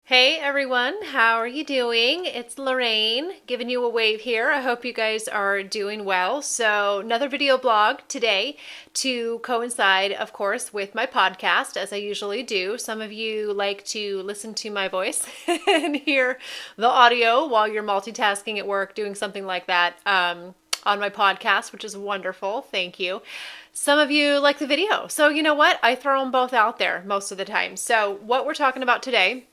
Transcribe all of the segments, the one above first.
Hey everyone, how are you doing? It's Lorraine giving you a wave here. I hope you guys are doing well. So, another video blog today to coincide, of course, with my podcast, as I usually do. Some of you like to listen to my voice and hear the audio while you're multitasking at work, doing something like that on my podcast, which is wonderful. Thank you. Some of you like the video. So, you know what? I throw them both out there most of the time. So, what we're talking about today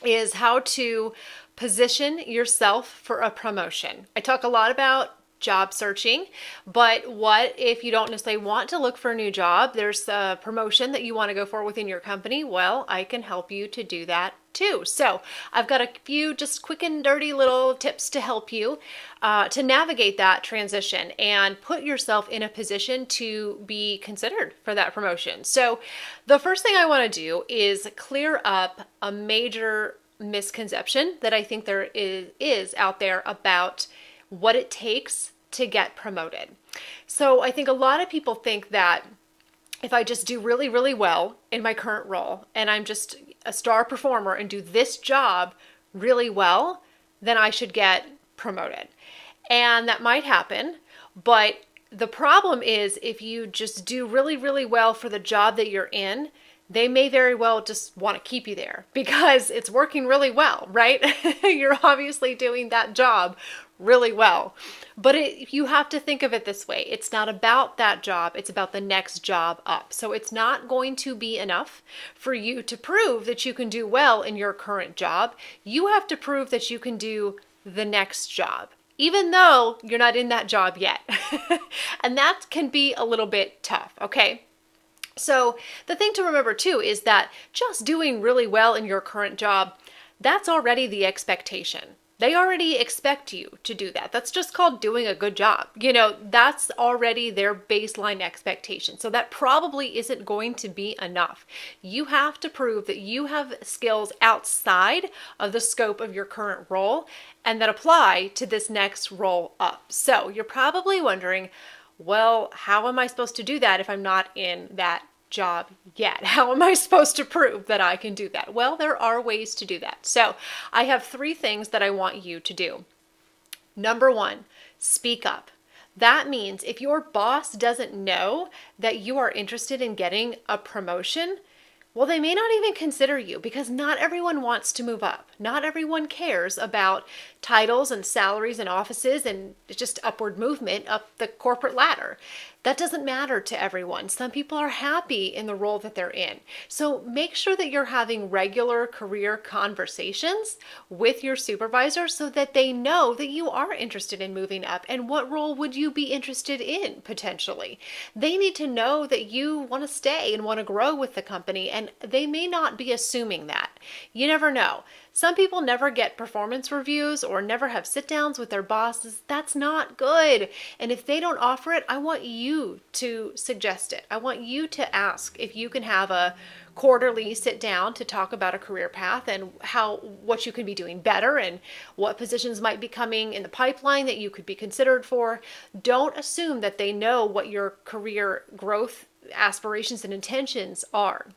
is how to position yourself for a promotion. I talk a lot about job searching, but what if you don't necessarily want to look for a new job? There's a promotion that you want to go for within your company. Well, I can help you to do that too. So I've got a few just quick and dirty little tips to help you to navigate that transition and put yourself in a position to be considered for that promotion. So the first thing I want to do is clear up a major misconception that I think there is out there about what it takes to get promoted. So I think a lot of people think that if I just do really, really well in my current role and I'm just a star performer and do this job really well, then I should get promoted. And that might happen, but the problem is if you just do really, really well for the job that you're in, they may very well just want to keep you there because it's working really well, right? You're obviously doing that job really well. But you have to think of it this way. It's not about that job. It's about the next job up. So it's not going to be enough for you to prove that you can do well in your current job. You have to prove that you can do the next job, even though you're not in that job yet. And that can be a little bit tough, okay? So the thing to remember too is that just doing really well in your current job, that's already the expectation. They already expect you to do that. That's just called doing a good job. You know, that's already their baseline expectation. So that probably isn't going to be enough. You have to prove that you have skills outside of the scope of your current role and that apply to this next role up. So you're probably wondering, well, how am I supposed to do that if I'm not in that job yet? How am I supposed to prove that I can do that? Well, there are ways to do that. So I have 3 things that I want you to do. Number 1, speak up. That means if your boss doesn't know that you are interested in getting a promotion, well, they may not even consider you because not everyone wants to move up. Not everyone cares about titles and salaries and offices and just upward movement up the corporate ladder. That doesn't matter to everyone. Some people are happy in the role that they're in. So make sure that you're having regular career conversations with your supervisor so that they know that you are interested in moving up and what role would you be interested in potentially. They need to know that you want to stay and want to grow with the company, and they may not be assuming that. You never know. Some people never get performance reviews or never have sit downs with their bosses. That's not good. And if they don't offer it, I want you to suggest it. I want you to ask if you can have a quarterly sit down to talk about a career path and what you can be doing better and what positions might be coming in the pipeline that you could be considered for. Don't assume that they know what your career growth aspirations and intentions are.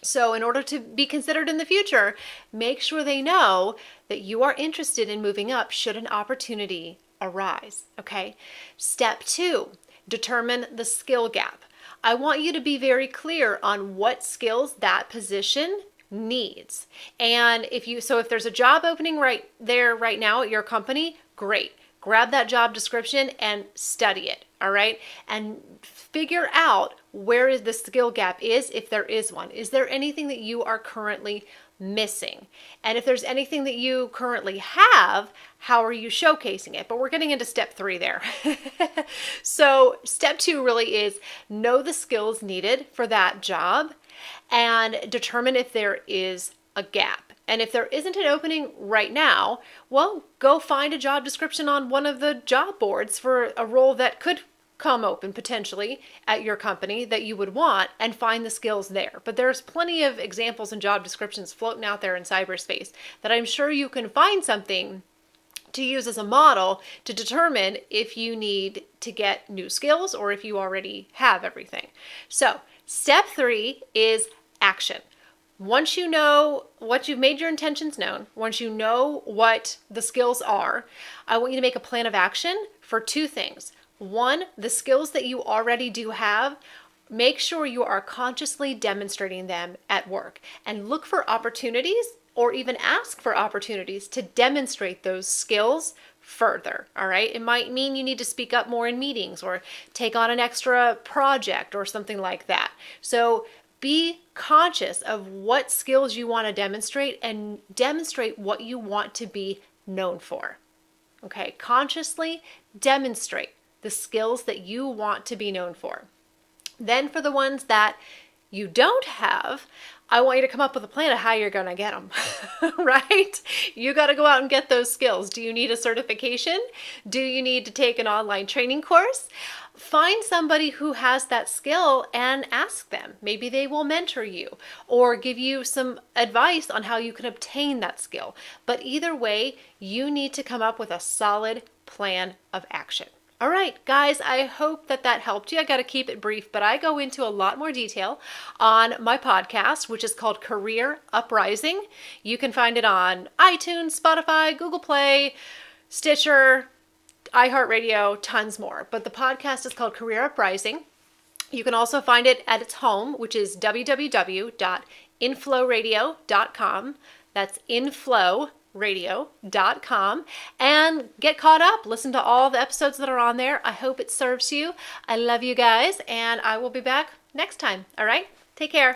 So in order to be considered in the future, make sure they know that you are interested in moving up should an opportunity arise, okay? Step 2, determine the skill gap. I want you to be very clear on what skills that position needs. And if there's a job opening right there right now at your company, great. Grab that job description and study it, all right? And figure out where the skill gap is, if there is one. Is there anything that you are currently missing? And if there's anything that you currently have, how are you showcasing it? But we're getting into step 3 there. So step 2 really is know the skills needed for that job and determine if there is a gap. And if there isn't an opening right now, well, go find a job description on one of the job boards for a role that could come open potentially at your company that you would want and find the skills there. But there's plenty of examples and job descriptions floating out there in cyberspace that I'm sure you can find something to use as a model to determine if you need to get new skills or if you already have everything. So step 3 is action. Once you know what you've made your intentions known, once you know what the skills are, I want you to make a plan of action for two things. One, the skills that you already do have, make sure you are consciously demonstrating them at work and look for opportunities or even ask for opportunities to demonstrate those skills further. All right. It might mean you need to speak up more in meetings or take on an extra project or something like that. So be conscious of what skills you want to demonstrate and demonstrate what you want to be known for. Okay. Consciously demonstrate the skills that you want to be known for. Then for the ones that you don't have, I want you to come up with a plan of how you're going to get them, right? You got to go out and get those skills. Do you need a certification? Do you need to take an online training course? Find somebody who has that skill and ask them. Maybe they will mentor you or give you some advice on how you can obtain that skill. But either way, you need to come up with a solid plan of action. All right, guys, I hope that helped you. I got to keep it brief, but I go into a lot more detail on my podcast, which is called Career UpRising. You can find it on iTunes, Spotify, Google Play, Stitcher, iHeartRadio, tons more. But the podcast is called Career UpRising. You can also find it at its home, which is www.inflowradio.com. That's inflowradio.com, and get caught up. Listen to all the episodes that are on there. I hope it serves you. I love you guys, and I will be back next time. All right? Take care.